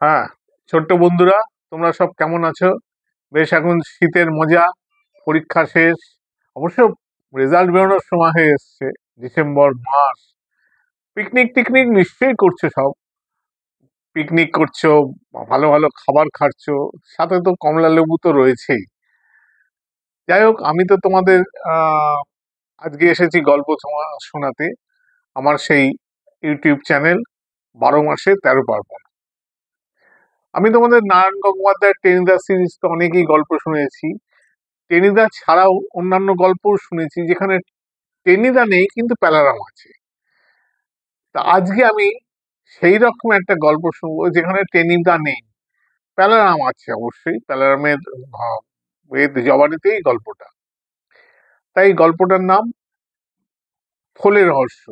হ্যাঁ, ছোট্ট বন্ধুরা, তোমরা সব কেমন আছো? বেশ, এখন শীতের মজা, পরীক্ষা শেষ। অবশ্য রেজাল্ট বেরোনোর সময় হয়ে এসছে, ডিসেম্বর মাস। পিকনিক টিকনিক নিশ্চয়ই করছো সব। পিকনিক করছো, ভালো ভালো খাবার খাচ্ছো, সাথে তো কমলা লেবু তো রয়েছেই। যাই হোক, আমি তো তোমাদের আহ আজকে এসেছি গল্প শোনাতে। আমার সেই ইউটিউব চ্যানেল 12 মাসে 13 পার্বণ। আমি তোমাদের নারায়ণ গঙ্গোপাধ্যায়ের টেনিদা সিরিজ তো অনেকেই গল্প শুনেছি। টেনিদা ছাড়াও অন্যান্য গল্পও শুনেছি যেখানে টেনিদা নেই কিন্তু প্যালারাম আছে। তা আজকে আমি সেই রকম একটা গল্প শুনবো যেখানে টেনিদা নেই, প্যালারাম আছে। অবশ্যই প্যালারামের জবানিতেই গল্পটা। তাই গল্পটার নাম থলে রহস্য,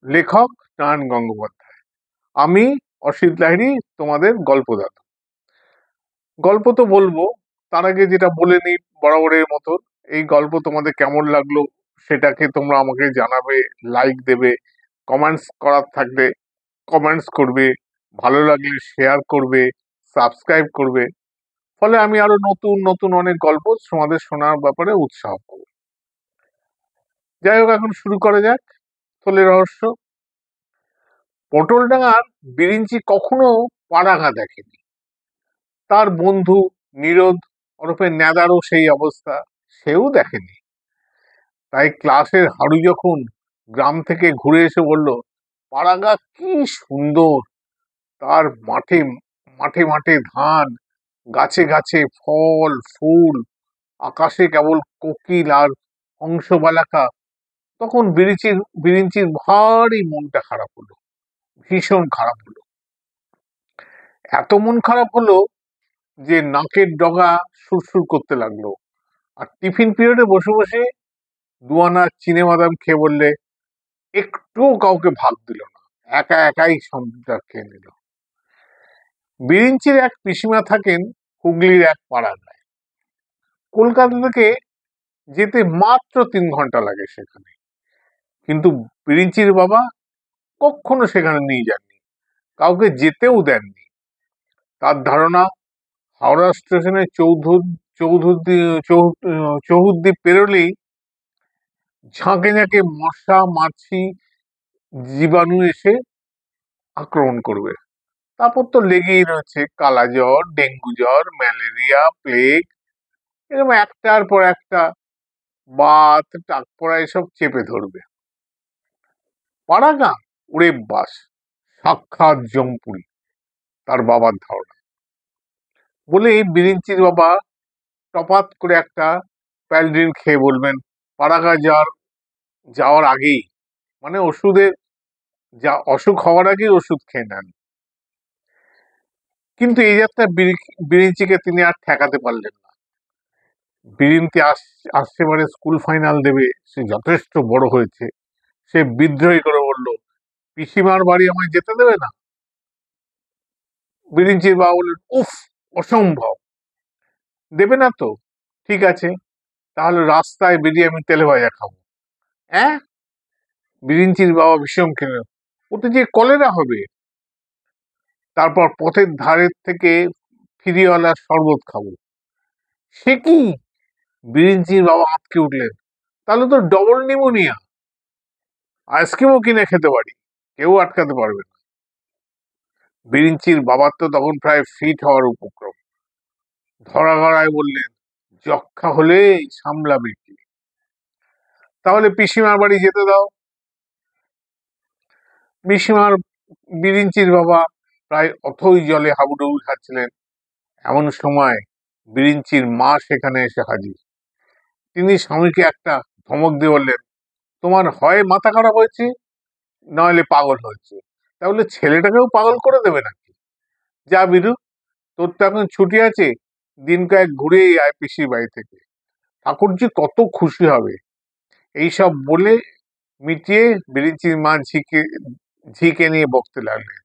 লেখক নারায়ণ গঙ্গোপাধ্যায়। আমি অসিত লাহিড়ী, তোমাদের গল্পদাতা। গল্প তো বলবো, তার আগে যেটা বলে নিই বরাবরের মতো, এই গল্প তোমাদের কেমন লাগলো সেটাকে তোমরা আমাকে জানাবে, লাইক দেবে, কমেন্টস করার থাকলে কমেন্টস করবে, ভালো লাগলে শেয়ার করবে, সাবস্ক্রাইব করবে। ফলে আমি আরো নতুন নতুন অনেক গল্প তোমাদের শোনার ব্যাপারে উৎসাহ পাবো। যাই হোক, এখন শুরু করা যাক। থলে রহস্য। পটলডাঙার বিরিঞ্চি কখনো পাড়াগা দেখেনি। তার বন্ধু নীরদ ওরফে নেদারও সেই অবস্থা, সেও দেখেনি। তাই ক্লাসের হারু যখন গ্রাম থেকে ঘুরে এসে বলল, পাড়াগা কি সুন্দর, তার মাঠে মাঠে মাঠে ধান, গাছে গাছে ফল ফুল, আকাশে কেবল কোকিল আর হংসবালাকা, তখন বিরিঞ্চির ভারী মনটা খারাপ হলো, ভীষণ খারাপ হলো। এত মন খারাপ হলো যে নাকের ডগা সুরসুর করতে লাগলো। আর টিফিন পিরিয়ডে বসে বসে দুয়ানা চিনে বাদাম খেয়ে বললে, একটুও কাউকে ভাগ দিল না, একা একাই সবটা খেয়ে নিল। বিরিঞ্চির এক পিসিমা থাকেন হুগলির এক পাড়ায়। কলকাতা থেকে যেতে মাত্র 3 ঘন্টা লাগে সেখানে। কিন্তু বিরিঞ্চির বাবা কখনো সেখানে নিয়ে যাননি, কাউকে যেতেও দেননি। তার ধারণা, হাওড়া স্টেশনে চৌহুদ্দি পেরোলেই ঝাঁকে ঝাঁকে মশা মাছি জীবাণু এসে আক্রমণ করবে। তারপর তো লেগেই রয়েছে কালা জ্বর, ডেঙ্গু জ্বর, ম্যালেরিয়া, প্লেগ, এরকম একটার পর একটা বাত টাকপড়া এসব চেপে ধরবে। পাড়াগাঁ, ওরে বাস, সাক্ষাৎ জমপুরি, তার বাবার ধারণা। বলে বিরিঞ্চির বাবা টপাত করে একটা প্যালড্রিন খেয়ে বলবেন, পাড়াগাঁ যাওয়ার আগেই, মানে ওষুধের যা অসুখ হওয়ার আগেই ওষুধ খেয়ে নেন। কিন্তু এই যাত্রা বিরিঞ্চিকে তিনি আর ঠেকাতে পারলেন না। বিরিঞ্চি আসছে মানে স্কুল ফাইনাল দেবে, সে যথেষ্ট বড় হয়েছে। সে বিদ্রোহী করে বলল, পিসিমার বাড়ি আমায় যেতে দেবে না? বিরিঞ্চির বাবা বললেন, উফ, অসম্ভব, দেবে না তো? ঠিক আছে, তাহলে রাস্তায় বেরিয়ে আমি তেলে ভাজা খাবো। হ্যাঁ? বিরিঞ্চির বাবা ভীষণ খেলেন, ওতে যে কলেরা হবে। তারপর পথের ধারের থেকে ফিরিওয়ালার শরবত খাবো। সে কি? বিরিঞ্চির বাবা আঁতকে উঠলেন, তাহলে তো ডবল নিউমোনিয়া। আইসক্রিমও কিনে খেতে পারি, কেউ আটকাতে পারবে না। বিরিঞ্চির বাবার তো তখন প্রায় ফিট হওয়ার উপক্রম। ধরা গড়ায় বললেন, যক্ষা হলে সামলাবে কি? তাহলে পিসিমার বাড়ি যেতে দাও। পিসিমার বিরিঞ্চির বাবা প্রায় অথই জলে হাবুডুবু খাচ্ছিলেন। এমন সময় বিরিঞ্চির মা সেখানে এসে হাজির। তিনি স্বামীকে একটা ধমক দিয়ে বললেন, তোমার হয় মাথা খারাপ হয়েছে, নইলে পাগল হয়েছে, তাহলে ছেলেটাকেও পাগল করে দেবে নাকি? যা বিরু, তোর তো এখন ছুটি আছে, দিন কয়েক ঘুরে আয় পিসির বাড়ি থেকে, ঠাকুরজি কত খুশি হবে। এইসব বলে মিটিয়ে বিরিঞ্চির মা ঝিকে নিয়ে বকতে লাগলেন।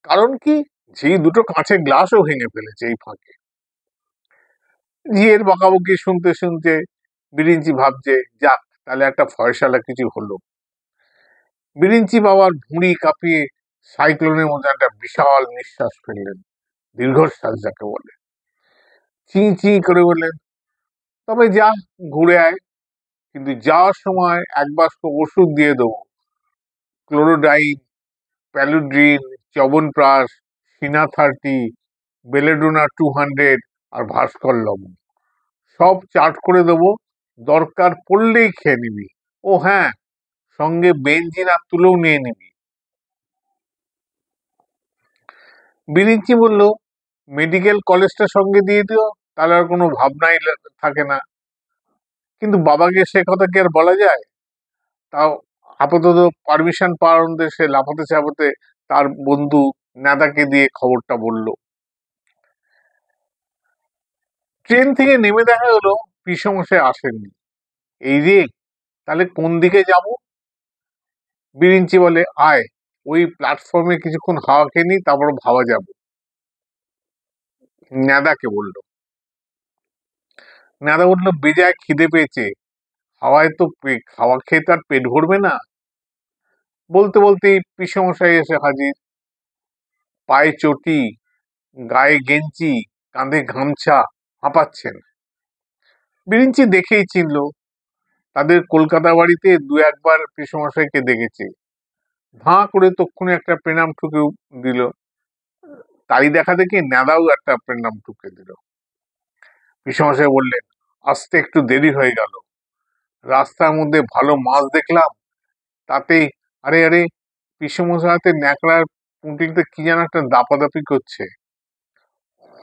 কারণ কি, ঝি দুটো কাঁচের গ্লাসও ভেঙে ফেলেছে এই ফাঁকে। ঝিয়ের বকাবকি শুনতে শুনতে বিরিঞ্চি ভাবছে, যাক, তাহলে একটা ফয়সালা কিছু হলো। বিরিঞ্চি বাবার ভুঁড়ি কাঁপিয়ে সাইক্লোনের মধ্যে একটা বিশাল নিঃশ্বাস ফেললেন, দীর্ঘশ্বাস যাকে বলে। চি চি করে বললেন, তবে যা, ঘুরে আয়, কিন্তু যাওয়ার সময় এক বাক্স ওষুধ দিয়ে দেবো। ক্লোরোডাইন, প্যালুড্রিন, চ্যবনপ্রাশ, সিনা 30, বেলেডোনা 200 আর ভাস্কর লবণ। সব চার্ট করে দেবো, দরকার পড়লেই খেয়ে নিবি। ও হ্যাঁ, সঙ্গে বেঞ্জিন আর তুলোও নিয়ে নিবি। বিরিঞ্চি বলল, মেডিকেল কলেজটা সঙ্গে দিয়ে দিও, তাহলে আর কোনো ভাবনাই থাকে না। কিন্তু বাবাকে সে কথা কি আর বলা যায়? তাও আপাতত পারমিশন পাওয়ার অনুযায়ী সে লাফাতে চাপাতে তার বন্ধু নেদাকে দিয়ে খবরটা বলল। ট্রেন থেকে নেমে দেখা গেল পিসমশাই আসেননি। এই রে, তাহলে কোন দিকে যাব? বিরিঞ্চি বলে, আয়, ওই প্ল্যাটফর্মে কিছুক্ষণ হাওয়া খেয়ে নি, তারপর ভাবা যাবে। নেদাকে বলল। নেদা বলল, বেজায় খিদে পেয়েছে, হাওয়ায় তো খাওয়া খেয়ে তার পেট ভরবে না। বলতে বলতেই পিসমশাই এসে হাজির। পায়ে চটি, গায়ে গেঞ্জি, কাঁধে গামছা, হাঁপাচ্ছেন। বিরিঞ্চি দেখেই চিনল, তাদের কলকাতা বাড়িতে দু একবার পিসমশাইকে দেখেছে। ধাঁ করে তক্ষুনি একটা প্রণাম ঠুকে দিল। তাই দেখা দেখি নেদাও একটা প্রণাম ঠুকে দিল। পিসমশাই বললেন, আসতে একটু দেরি হয়ে গেল, রাস্তার মধ্যে ভালো মাছ দেখলাম, তাতেই। আরে আরে, পিসমশাই হাতে ন্যাকড়ার পুঁটিতে কি যেন একটা দাপাদাপি করছে।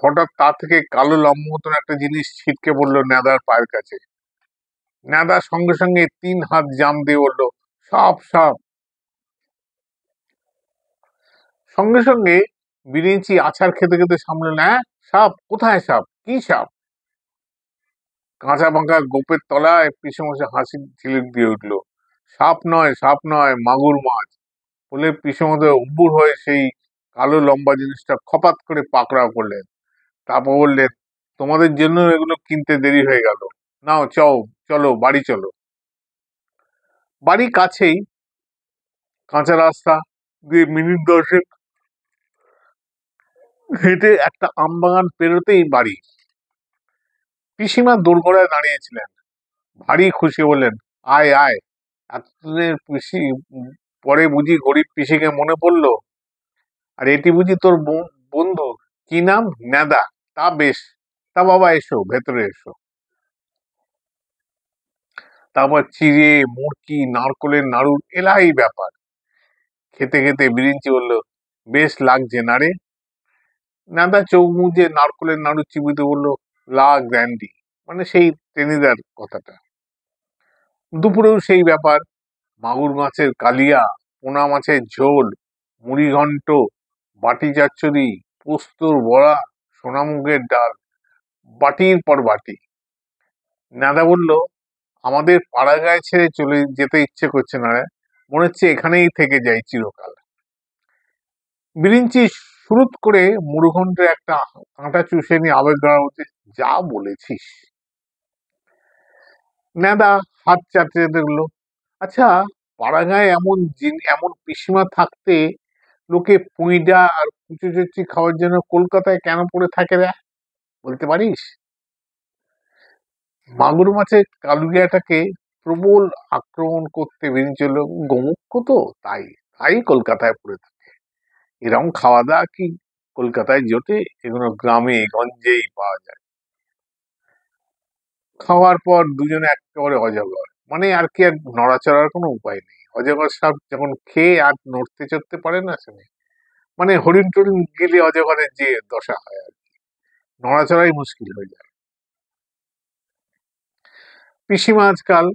হঠাৎ তা থেকে কালো লম্বা মতন একটা জিনিস ছিটকে পড়লো নেদার পায়ের কাছে। নেদা সঙ্গে সঙ্গে 3 হাত জাম দিয়ে বলল, সাপ সাপ। সঙ্গে সঙ্গে বিরিঞ্চি আছাড় খেতে খেতে সামনে, হ্যাঁ, সাপ কোথায়? সাপ কি সাপ? কাঁচা পাকা গোপের তলায় পিসমশাই হাসির ঝিলিক দিয়ে উঠল। সাপ নয়, সাপ নয়, মাগুর মাছ। বলে পিসমশাই উপুর হয়ে সেই কালো লম্বা জিনিসটা খপাত করে পাকড়াও করলেন। তারপর বললেন, তোমাদের জন্য এগুলো কিনতে দেরি হয়ে গেল, নাও চলো বাড়ি চলো। বাড়ি কাছেই, কাঁচা রাস্তা দিয়ে মিনিট 10 হেঁটে একটা আমবাগান পেরোতেই বাড়ি। পিসিমা দোরগোড়ায় দাঁড়িয়েছিলেন, ভারী খুশি বললেন, আয় আয়, এতদিনের পিসি পরে বুঝি গরিব পিসিকে মনে পড়লো। আর এটি বুঝি তোর বন্ধু, কি নাম? নেদা। তা বেশ, তা বাবা এসো, ভেতরে এসো। তারপর চিড়ে, মুড়কি, নারকলের নাড়ু, এলাই ব্যাপার। খেতে খেতে বিরিঞ্চি বলল, বেশ লাগছে না রে? নেদা চোখ মুজে নারকলের নাড়ু চিবিতে বলল, লা গ্র্যান্ডি, মানে সেই টেনিদার কথাটা। দুপুরেও সেই ব্যাপার, মাগুর মাছের কালিয়া, পোনা মাছের ঝোল, মুড়ি ঘন্ট, বাটি চচ্চড়ি, পোস্তর বড়া, সোনামুগের ডাল, বাটির পর বাটি। নেদা বলল, আমাদের পাড়া গায়ে ছেড়ে চলে যেতে ইচ্ছে করছে না রে, মনে হচ্ছে এখানেই থেকে যাই চিরকাল। বিরিঞ্চি শুরুত করে মুড়োঘণ্টের একটা কাঁটা চুষে নিয়ে আবেগ গড়া বলছে, যা বলেছিস। নেদা হাত চাটতে চাটতে বলল, আচ্ছা, পাড়াগাঁয়ে এমন পিসিমা থাকতে লোকে পুইডা আর কুচো চচ্চড়ি খাওয়ার জন্য কলকাতায় কেন পড়ে থাকে রে, বলতে পারিস? মাগুর মাছের কালুগিয়াটাকে প্রবল আক্রমণ করতে বেরিয়ে চলল, গোমুখ্য তো, তাই তাই কলকাতায় পড়ে থাকে। এরকম খাওয়া দাওয়া কি কলকাতায় জোটে? এগুলো গ্রামে গঞ্জেই পাওয়া যায়। খাওয়ার পর দুজনে একেবারে অজগর, মানে আর কি, আর নড়াচড়ার কোনো উপায় নেই। অজগর সাপ যখন খেয়ে আর নড়তে চড়তে পারে না, শুনে মানে হরিণ টরিণ গেলে অজগরের যে দশা হয় আর কি, নড়াচড়াই মুশকিল হয়ে যায়। পিসিমা আজকাল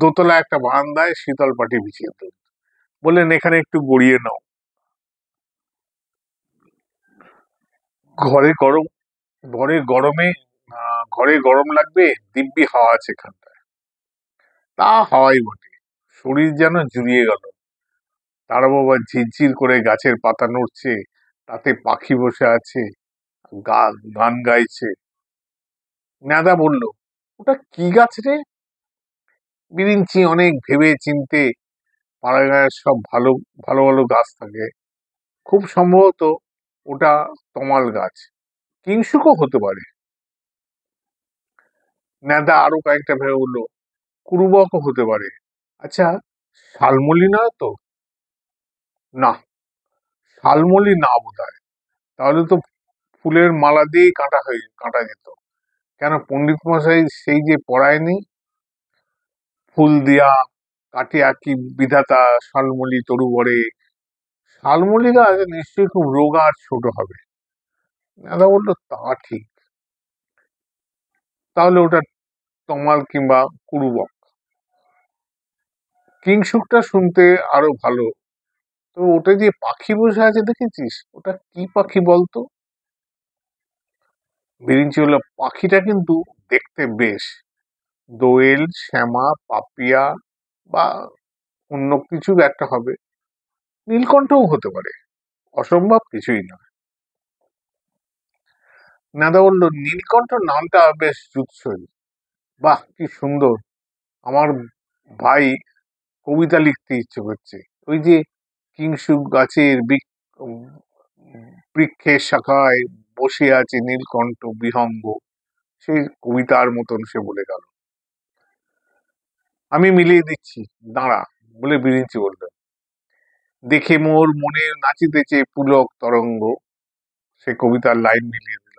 দোতলা একটা বারান্দায় শীতল পাটি বিছিয়ে দিল, বললেন, এখানে একটু গড়িয়ে নাও। ঘরে গরম, ঘরে গরমে ঘরে গরম লাগবে, দিব্যি হাওয়া আছে এখানটায়। তা হাওয়াই বটে, শরীর যেন জুড়িয়ে গেল। তার বাবা ঝিরঝির করে গাছের পাতা নড়ছে, তাতে পাখি বসে আছে, গান গাইছে। নেদা বলল, ওটা কি গাছ রে? বিরিঞ্চি অনেক ভেবে চিনতে পাড়া গায়ের সব ভালো ভালো ভালো গাছ থাকে। খুব সম্ভবত ওটা তমাল গাছ, কিংশুকও হতে পারে। নেদা আরো কয়েকটা ভেবে বললো কুরুবকও হতে পারে। আচ্ছা, শালমলি না তো? না, শালমলি না বোধহয়। তাহলে তো ফুলের মালা দিয়েই কাটা যেত। কেন পণ্ডিত মশাই সেই যে পড়ায়নি, ফুল দিয়া কাটিয়া কি বিধাতা শালমলি তরুবরে। শালমলি গাছ নিশ্চয়ই খুব রোগা আর ছোট হবে। দাদা বললো তা ঠিক, তাহলে ওটা তমাল কিংবা কুরুবক। কিংশুকটা শুনতে আরো ভালো। তো ওটা যে পাখি বসে আছে দেখেছিস, ওটা কি পাখি বলতো? বিরিঞ্চি হলো পাখিটা কিন্তু দেখতে বেশ, দোয়েল, শ্যামা, পাপিয়া বা অন্য কিছু একটা হবে। নীলকণ্ঠও হতে পারে, অসম্ভব কিছুই না। নাদা বলল নীলকণ্ঠ নামটা বেশ জুৎসই। বাহ কি সুন্দর! আমার ভাই কবিতা লিখতে ইচ্ছে করছে। ওই যে কিংশুক গাছের বৃক্ষের শাখায় বসে আছে নীলকণ্ঠ বিহঙ্গ, সেই কবিতার মতন সে বলে গেল। আমি মিলিয়ে দিচ্ছি, দাঁড়া, বলে বিরিঞ্চি বলল। দেখে মোর মনে নাচিতেছে পুলক তরঙ্গ, সে কবিতার লাইন মিলিয়ে দিল।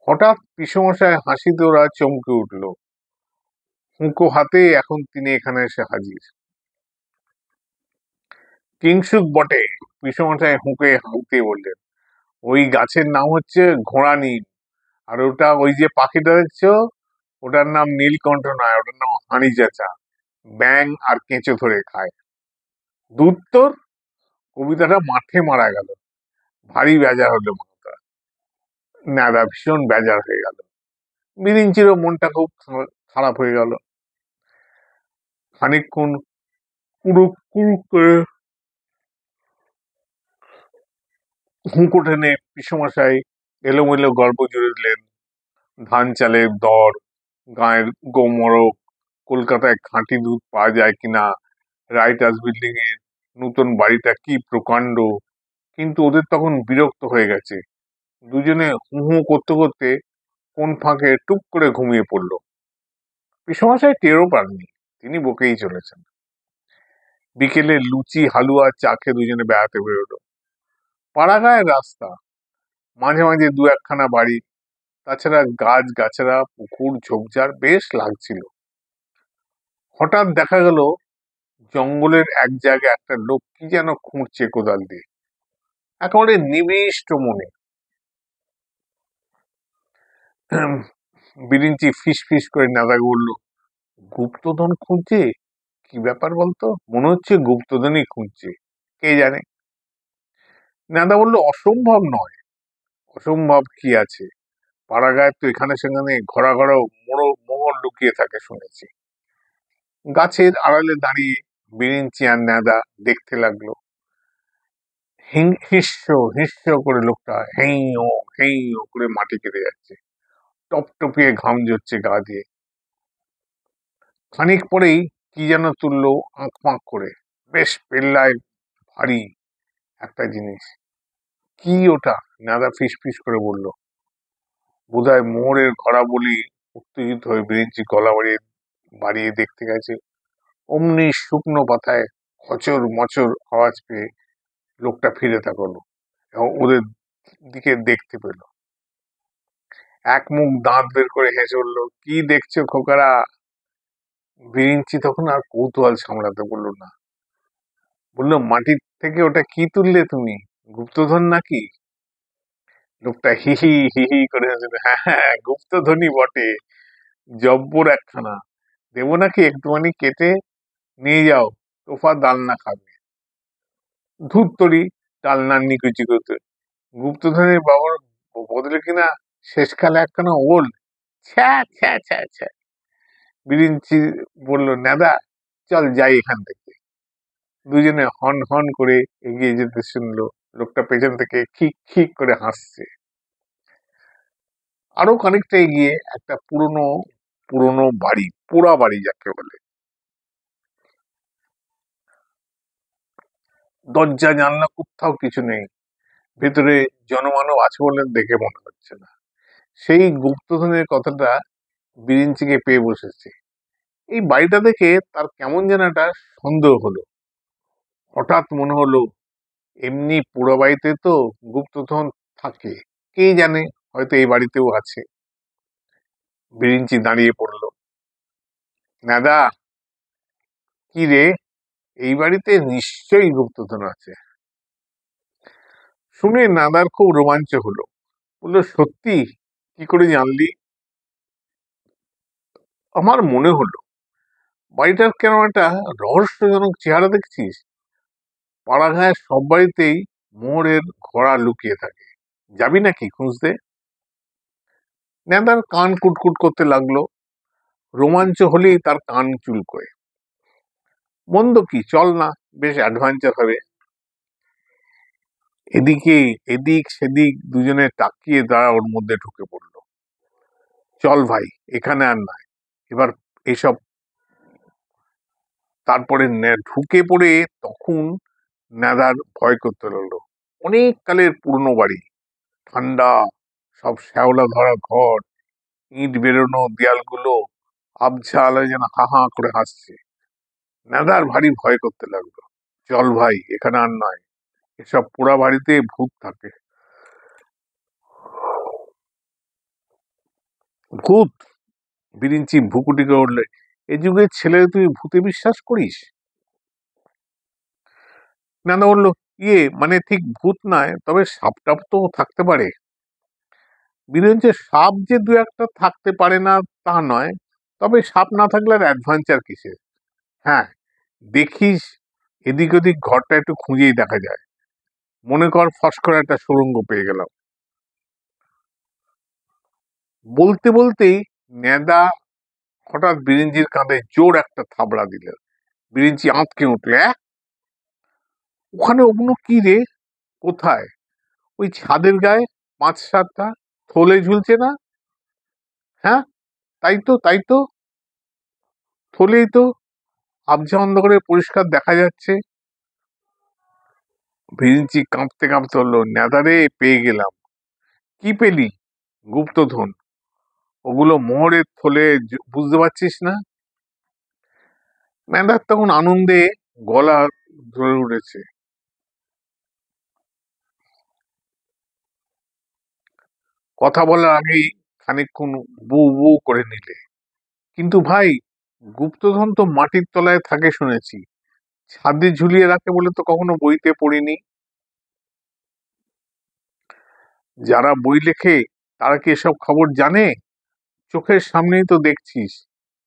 হঠাৎ পিসমশায় হাসিতে ওরা চমকে উঠল। হুঁকো হাতে এখন তিনি এখানে এসে হাজির। কিংসুক বটে, পিসমশায় হুঁকে হাঁকতে বললেন। ওই গাছের নাম হচ্ছে ঘোড়া নীল, আর ওটা ওই যে পাখিটা দেখছো, ওটার নাম নীলকণ্ঠ নয়, ওটার নাম হাঁড়ি চেঁচা। ব্যাং আর কেঁচো ধরে খায়। দূর তোর, কবিতাটা মাঠে মারা গেল। ভারী বেজার হলো মনটা। নাদা ভীষণ বেজার হয়ে গেল। বিরিঞ্চিরও মনটা খুব খারাপ হয়ে গেল। খানিকক্ষণ কুড়ুক কুড়ুক করে হুঁকো টেনে পিসমশাই এলোমেলো গল্প জুড়ে দিলেন। ধান চালের দর, গায়ের গোমরক, কলকাতায় খাঁটি দুধ পাওয়া যায় কিনা, রাইটার্স বিল্ডিং এর নতুন বাড়িটা কি প্রকাণ্ড। কিন্তু ওদের তখন বিরক্ত হয়ে গেছে। দুজনে হু হু করতে করতে কোন ফাঁকে টুক করে ঘুমিয়ে পড়লো। পিসমশাই টেরও পাননি, তিনি বকেই চলেছেন। বিকেলে লুচি হালুয়া চা খেয়ে দুজনে বেড়াতে বেরোলো। পাড়াগাঁয়ের রাস্তা, মাঝে মাঝে দু একখানা বাড়ি, তাছাড়া গাছ গাছড়া, পুকুর ঝোপঝাড়, বেশ লাগছিল। হঠাৎ দেখা গেল জঙ্গলের এক জায়গায় একটা লোক কি যেন খুঁড়ছে কোদাল দিয়ে, একেবারে নিবিষ্ট মনে। বিরিঞ্চি ফিস ফিস করে নাদাকে বলল, গুপ্তধন খুঁজছে? কি ব্যাপার বলতো, মনে হচ্ছে গুপ্তধনই খুঁজছে, কে জানে। নাদা বলল অসম্ভব নয়। অসম্ভব কি আছে, পাড়াগাঁয়ের তো এখানে সেখানে ঘোড়া ঘোড়া মোহর লুকিয়ে থাকে শুনেছি। গাছের আড়ালে দাঁড়িয়ে বিরিঞ্চি আর নেদা দেখতে লাগলো। হিস্য হিস্য করে লোকটা হেই ও করে মাটি কেটে যাচ্ছে, টপটপিয়ে ঘাম ঝরছে গা দিয়ে। খানিক পরেই কি যেন তুললো আঁক পাঁক করে, বেশ পেল্লায় ভারী একটা জিনিস। কি ওটা? নেদা ফিস ফিস করে বলল। বোধহয় মোহরের ঘোড়া বলি। উত্তেজিত হয়ে বিরিঞ্চি গলা বাড়িয়ে বাড়িয়ে দেখতে গেছে। অমনি শুকনো পাতায় খচর মচর আওয়াজ পেয়ে লোকটা ফিরে তাকালো এবং ওদের দিকে দেখতে পেল। এক মুখ দাঁত বের করে হেসে উঠল, কি দেখছো খোকারা? বিরিঞ্চি তখন আর কৌতূহল সামলাতে বলল না, বললো মাটির থেকে ওটা কি তুললে তুমি, গুপ্তধন নাকি? লোকটা হি হি করে হেসে, হ্যাঁ হ্যাঁ গুপ্তধনই বটে, জব্বর একখানা। দেবো নাকি একটুখানি কেটে? নিয়ে যাও, তোফা ডালনা খাবে। ধূর্তরি, ডালনার নিকুচি করতে গুপ্তধনের বাবার বদলে কিনা শেষকালে একখানা ওল। ছ্যা ছ্যা ছ্যা ছ্যা। বিরিঞ্চি বলল, নেদা চল যাই এখান থেকে। দুজনে হন হন করে এগিয়ে যেতে শুনলো। লোকটা পেছন থেকে খিক খিক করে হাসছে। আরো খানিকটা এগিয়ে একটা পুরনো পুরনো বাড়ি, পোড়া বাড়ি যাকে বলে। দরজা জানলা কোথাও কিছু নেই, ভেতরে জনমানব আছে বলে দেখে মনে হচ্ছে না। সেই গুপ্তধনের কথাটা বিরিঞ্চিকে পেয়ে বসেছে। এই বাড়িটা দেখে তার কেমন যেন একটা সন্দেহ হলো। হঠাৎ মনে হলো, এমনি পুরো বাড়িতে তো গুপ্তধন থাকে, কে জানে, হয়তো এই বাড়িতেও আছে। বিরিঞ্চি দাঁড়িয়ে পড়লো। নাদা, কি রে, এই বাড়িতে নিশ্চয়ই গুপ্তধন আছে। শুনে নাদার খুব রোমাঞ্চ হলো। বললো, সত্যি? কি করে জানলি? আমার মনে হলো বাড়িটার কেন একটা রহস্যজনক চেহারা দেখছিস। পাড়াগাঁয়ের সব বাড়িতেই মোহরের ঘোড়া লুকিয়ে থাকে, যাবি নাকি খুঁজতে? নেদার কান কুটকুট করতে লাগলো। রোমাঞ্চ হলেই তার কান চুলকোয়। মন্দ কি, চল না, বেশ অ্যাডভেঞ্চার হবে। এদিকে এদিক সেদিক দুজনে তাকিয়ে তারা ওর মধ্যে ঢুকে পড়লো। চল ভাই, এখানে আর নয়, এবার এইসব। তারপরে ঢুকে পড়ে তখন নেদার ভয় করতে লাগলো। অনেক কালের পুরনো বাড়ি, ঠান্ডা, সব শ্যাওলা ধরা ঘর, ইট বেরোনো দেয়ালগুলো আবছা আলোয় যেন হা হা করে হাসছে। নেদার ভারী ভয় করতে লাগলো। চল ভাই, এখানে আর নয়, এসব পোড়া বাড়িতে ভূত থাকে। ভূত? বিরিঞ্চি ভুকুটিকে উঠলে, এ যুগের ছেলে তুই ভূতে বিশ্বাস করিস? নানা বললো, ইয়ে মানে ঠিক ভূত নয়, তবে সাপ টাপ তো থাকতে পারে। বিরিঞ্চি, সাপ যে দু একটা থাকতে পারে না তা নয়, তবে সাপ না থাকলে আর অ্যাডভেঞ্চার কিসের। হ্যাঁ, দেখিস, এদিক ওদিক ঘরটা একটু খুঁজেই দেখা যায়। মনে কর ফস করে একটা সুড়ঙ্গ পেয়ে গেলাম। বলতে বলতেই নেদা হঠাৎ বিরিঞ্চির কাঁধে জোর একটা থাবড়া দিল। বিরিঞ্চি আঁতকে উঠলে, ওখানে ওগুলো কি রে? কোথায়? ওই ছাদের গায়ে ৫-৭টা থলে ঝুলছে না? হ্যাঁ, তাই তো, তাই তো, থলেই তো, আবছা অন্ধকারে পরিষ্কার দেখা যাচ্ছে। বিরিঞ্চি কাঁপতে কাঁপতে বললো, নেদারে, পেয়ে গেলাম। কি পেলি? গুপ্তধন। ওগুলো মোহরের থলে, বুঝতে পারছিস না? নেদার তখন আনন্দে গলা ধরে উঠেছে। কথা বলার আগেই খানিকক্ষণ বু বু করে নিলে। কিন্তু ভাই, গুপ্তধন তো মাটির তলায় থাকে শুনেছি, ছাদে ঝুলিয়ে রাখে বলে তো কখনো বইতে পড়িনি। যারা বই লেখে তারা কি এসব খবর জানে? চোখের সামনেই তো দেখছিস,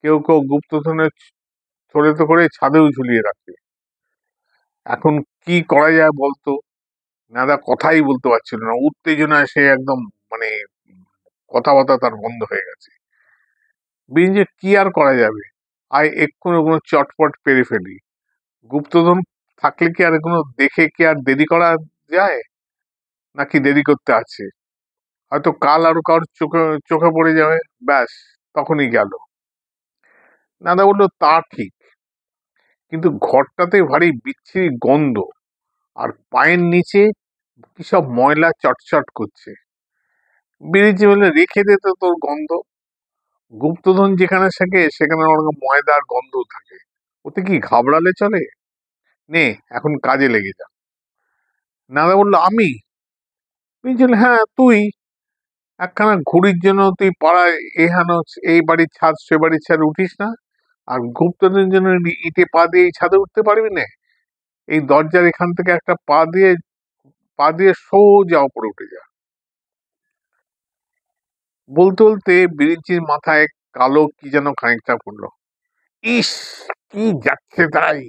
কেউ কেউ গুপ্তধনের থলে তো করে ছাদেও ঝুলিয়ে রাখে। এখন কি করা যায় বলতো? নাদা কথাই বলতে পারছিল না, উত্তেজনায় সে একদম, মানে কথাবার্তা তার বন্ধ হয়ে গেছে। যে কি আর করা যাবে, আয় এক্ষুনি ওগুলো চটপট পেরে ফেলি। গুপ্তধন থাকলে কি আর এগুলো দেখে কি আর দেরি করা যায়, নাকি দেরি করতে আছে? হয়তো কাল আরো কারোর চোখে চোখে পড়ে যাবে, ব্যাস, তখনই গেল। নাদা বললো, তা ঠিক, কিন্তু ঘরটাতে ভারী বিচ্ছিরি গন্ধ, আর পায়ের নিচে কি সব ময়লা চটচট করছে। বিরিঞ্চি বললে, রেখে দে তো তোর গন্ধ, গুপ্তধন যেখানে থাকে সেখানে ওরকম ময়দার গন্ধ থাকে, ওতে কি ঘাবড়ালে চলে? নে, এখন কাজে লেগে যা। নাদা বললো, আমি? বিরিঞ্চি বলল, হ্যাঁ তুই। একখানা ঘুড়ির জন্য তুই পাড়ায় এহানো এই বাড়ির ছাদ সে বাড়ির ছাদ উঠিস না, আর গুপ্তধনের জন্য ইটে পা দিয়ে এই ছাদে উঠতে পারবি না? এই দরজার এখান থেকে একটা পা দিয়ে সোজা উপরে উঠে যা। বলতে বলতে বিরিঞ্চির মাথায় কালো কি যেন খানিকটা পড়লো। ইস, কি যাচ্ছে তাই!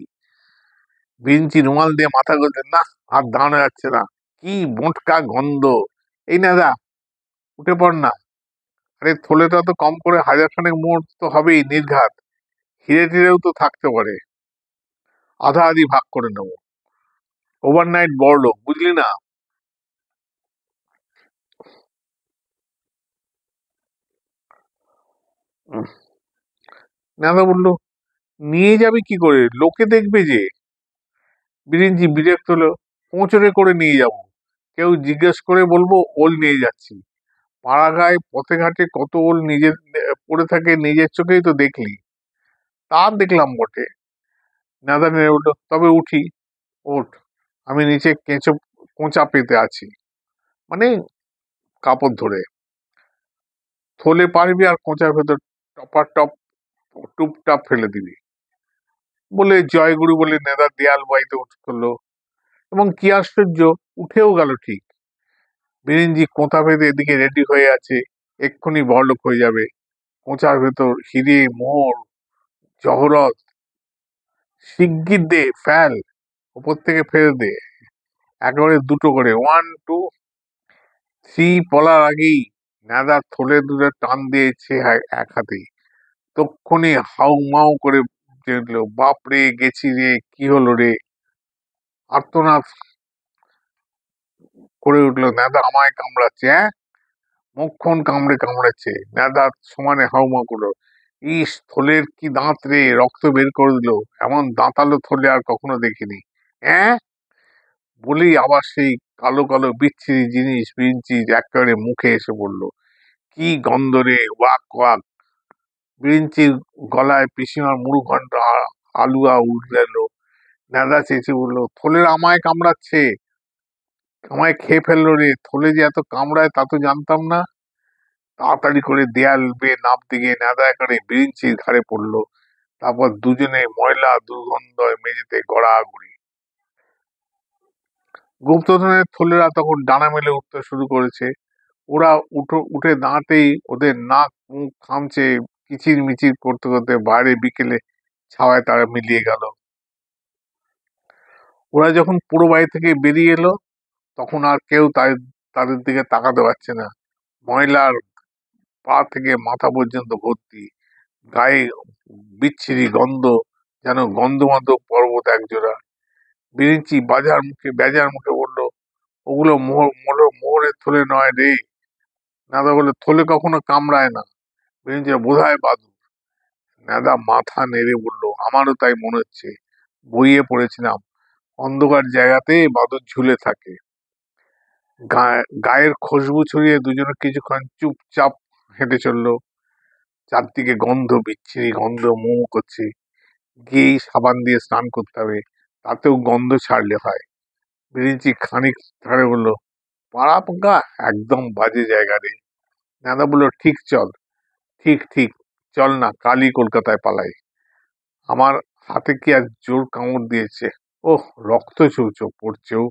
বিরিঞ্চি রুমাল দিয়ে মাথা গুলছে, না, আর দাঁড়ানো যাচ্ছে না, কি মোটকা গন্ধ! এই না দা, উঠে পড় না। আরে থলেটা তো কম করে ১,০০০ মোট তো হবেই নির্ঘাত, হিরে টিরেও তো থাকতে পারে, আধা আধি ভাগ করে নেবো, ওভারনাইট বড়লোক, বুঝলি না? উম, নাদা বললো, নিয়ে যাবে কি করে, লোকে দেখবে যে। বিরিঞ্চি বিরক্ত হলো, কোঁচড়ে করে নিয়ে যাব, কেউ জিজ্ঞেস করে বলবো ওল নিয়ে যাচ্ছি। পাড়াগাঁয় পথে ঘাটে কত ওল নিজের পড়ে থাকে, নিজের চোখেই তো দেখলি। তা দেখলাম বটে। নেদা নেড়ে উঠল, তবে উঠি। ওঠ, আমি নিচে কোঁচা পেতে আছি, মানে কাপড় ধরে। থলে পারবি আর কোঁচার ভেতর টপাটপ টুপটাপ ফেলে দিবি। বলে জয়গুরু বলে নেদা দেয়াল বাইতে উঠলো, এবং কি আশ্চর্য, উঠেও গেল ঠিক। বিরিঞ্জি কোঁথা বেঁধে এদিকে রেডি হয়ে আছে, এক্ষুনি বড়লোক হয়ে যাবে। কোঁচার ভেতর হিরে মোহর জহরত। শিগগির দে, ফেল, ওপর থেকে ফেলে দে, একেবারে দুটো করে, 1 2 3 বলার আগেই নেদা থলে দূরে টান দিয়েছে এক হাতেই। তক্ষুনি হাউ মাউ করে উঠলো, বাপরে গেছি রে, কি হলো রে! আর্তনাদ করে উঠলো, নেদা আমায় কামড়াচ্ছে। হ্যাঁ, মুখক্ষণ কামড়ে কামড়েছে। নেদা সমানে হাউমাউ করলো, ইস, থলের কি দাঁত রে, রক্ত বের করে দিল, এমন দাঁতালো থলে আর কখনো দেখিনি। হ্যাঁ, বলেই আবার সেই কালো কালো বিচ্ছিরি জিনিস বিরিঞ্চি একেবারে মুখে এসে পড়লো। কি গন্ধ রে, ওয়াক ওয়াক! বিরিঞ্চির গলায় পিসিমার মুড়োঘণ্ট আলুয়া উঠে এলো। নেদা চেঁচিয়ে বললো, থলের আমায় কামড়াচ্ছে, আমায় খেয়ে ফেললো রে, থলে যে এত কামড়ায় তা তো জানতাম না। তাড়াতাড়ি করে দেয়াল বেয়ে নামতে গিয়ে নেদা একেবারে বিরিঞ্চির ঘাড়ে পড়লো। তারপর দুজনে ময়লা দুর্গন্ধ মেঝেতে গড়াগড়ি। গুপ্তধনের থলেরা তখন ডানা মেলে উঠতে শুরু করেছে। ওরা উঠে দাঁড়াতেই ওদের নাক মুখ খামচে কিচির মিচির করতে করতে বাইরে বিকেলে ছাওয়ায় তারা মিলিয়ে গেল। ওরা যখন পুরো বাড়ি থেকে বেরিয়ে এলো, তখন আর কেউ তাদের দিকে তাকাতে পারছে না। ময়লার পা থেকে মাথা পর্যন্ত ভর্তি, গায়ে বিচ্ছিরি গন্ধ, যেন গন্ধমাদক পর্বত একজোড়া। বিরিঞ্চি বেজার মুখে বলল, ওগুলো মোহরের থলে নয় রে। নেদা বলে, থলে কখনো কামড়ায় না। বিরিঞ্চি, বোধহয় বাদুড়। নেদা মাথা নেড়ে বলল, আমারও তাই মনে হচ্ছে, বইয়ে পড়েছিলাম অন্ধকার জায়গাতে বাদুড় ঝুলে থাকে। গায়ের খুশবু ছড়িয়ে দুজনে কিছুক্ষণ চুপচাপ হেঁটে চললো। চারদিকে গন্ধ, বিচ্ছিরি গন্ধ মো করছে। গিয়েই সাবান দিয়ে স্নান করতে হবে, তাতেও গন্ধ ছাড়লে হয়। বিরিঞ্চি খানিক ছাড়ে বললো, পাড়া পোকা, একদম বাজে জায়গা রে। নেদা বললো, ঠিক চল, ঠিক ঠিক চল না, কালই কলকাতায় পালাই। আমার হাতে কি আর জোর কামড় দিয়েছে, ওহ, রক্ত পড়ছেও।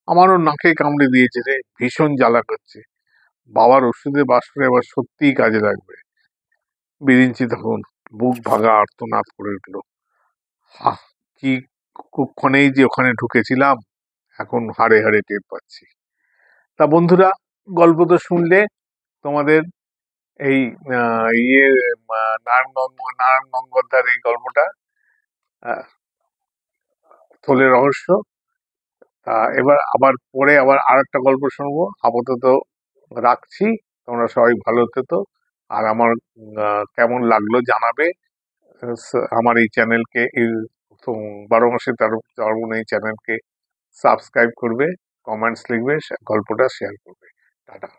আমারও নাকে কামড়ে দিয়েছে রে, ভীষণ জ্বালা করছে। বাবার ওষুধের বাক্সটা এবার সত্যিই কাজে লাগবে। বিরিঞ্চি তখন বুক ভাগা আর্তনাদ করে উঠলো, হা, কি কুক্ষণেই যে ওখানে ঢুকেছিলাম, এখন হাড়ে হাড়ে টের পাচ্ছি। তা বন্ধুরা, গল্প তো শুনলে। তোমাদের এই নারায়ণ গঙ্গোপাধ্যায়ের এই গল্পটা, থলের রহস্য। তা এবার পরে আবার আর একটা গল্প শুনবো। আপাতত রাখছি। তোমরা সবাই ভালো থেকো। আর আমার কেমন লাগলো জানাবে। আমার এই চ্যানেলকে, এই 12 মাসে 13 এই চ্যানেলকে সাবস্ক্রাইব করবে, কমেন্টস লিখবে, গল্পটা শেয়ার করবে। টাটা।